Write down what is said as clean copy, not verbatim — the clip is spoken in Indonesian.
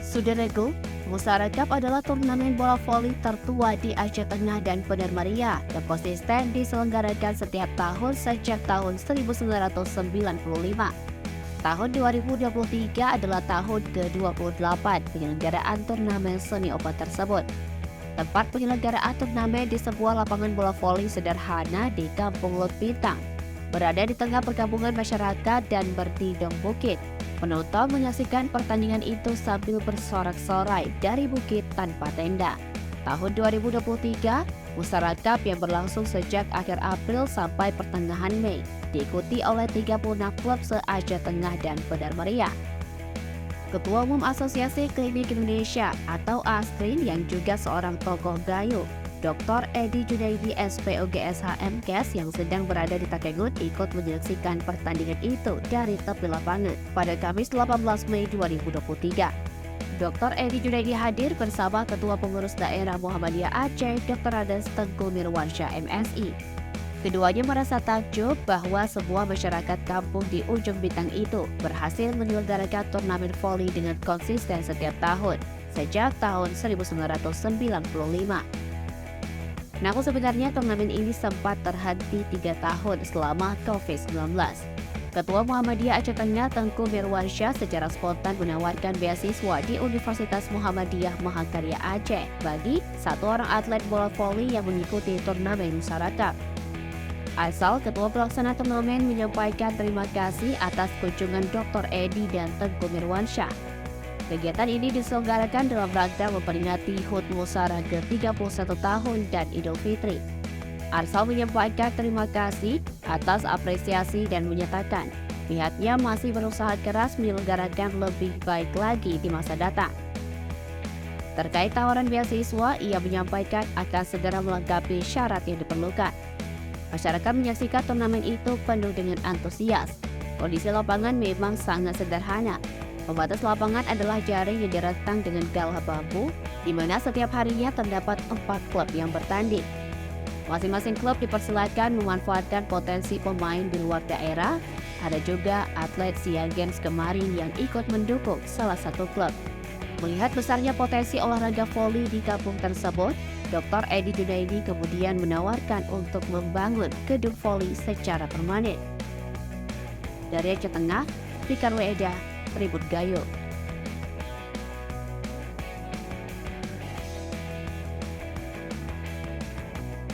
Suderego, Musara Cup adalah turnamen bola voli tertua di Aceh Tengah dan Benar Meriah yang konsisten diselenggarakan setiap tahun sejak tahun 1995. Tahun 2023 adalah tahun ke-28 penyelenggaraan turnamen seni open tersebut. Tempat penyelenggaraan turnamen di sebuah lapangan bola voli sederhana di Kampung Lot Bintang, berada di tengah perkampungan masyarakat dan berdinding bukit. Penonton menyaksikan pertandingan itu sambil bersorak-sorai dari bukit tanpa tenda. Tahun 2023, Musara Cup yang berlangsung sejak akhir April sampai pertengahan Mei, diikuti oleh 36 klub se-Aceh Tengah dan Benar Meriah. Ketua Umum Asosiasi Klinik Indonesia atau ASKRIN yang juga seorang tokoh gayo, Dr. Edi Junaidi SPOGSH MKes yang sedang berada di Takengon ikut menyaksikan pertandingan itu dari tepi lapangan pada Kamis 18 Mei 2023. Dr. Edi Junaidi hadir bersama Ketua Pengurus Daerah Muhammadiyah Aceh Dr. Ades Tengku Mirwansyah MSI. Keduanya merasa takjub bahwa sebuah masyarakat kampung di ujung bintang itu berhasil menyelenggarakan turnamen voli dengan konsisten setiap tahun sejak tahun 1995. Namun sebenarnya turnamen ini sempat terhenti 3 tahun selama COVID-19. Ketua Muhammadiyah Aceh Tengah Tengku Mirwansyah secara spontan menawarkan beasiswa di Universitas Muhammadiyah Mahakarya Aceh bagi satu orang atlet bola voli yang mengikuti turnamen Musara Cup. Asal Ketua Pelaksana turnamen menyampaikan terima kasih atas kunjungan Dr. Edi dan Tengku Mirwansyah. Kegiatan ini diselenggarakan dalam rangka memperingati HUT Musara ke-31 tahun dan Idul Fitri. Arsal menyampaikan terima kasih atas apresiasi dan menyatakan pihaknya masih berusaha keras menyelenggarakan lebih baik lagi di masa datang. Terkait tawaran beasiswa, ia menyampaikan akan segera melengkapi syarat yang diperlukan. Masyarakat menyaksikan turnamen itu penuh dengan antusias. Kondisi lapangan memang sangat sederhana. Pembatas lapangan adalah jaring yang direntang dengan galah bambu, di mana setiap harinya terdapat 4 klub yang bertanding. Masing-masing klub dipersilakan memanfaatkan potensi pemain di luar daerah. Ada juga atlet SEA Games kemarin yang ikut mendukung salah satu klub. Melihat besarnya potensi olahraga voli di kampung tersebut, Dr. Edi Junaidi kemudian menawarkan untuk membangun gedung voli secara permanen. Dari Aceh Tengah, Fikar Weda, Tribun Gayo.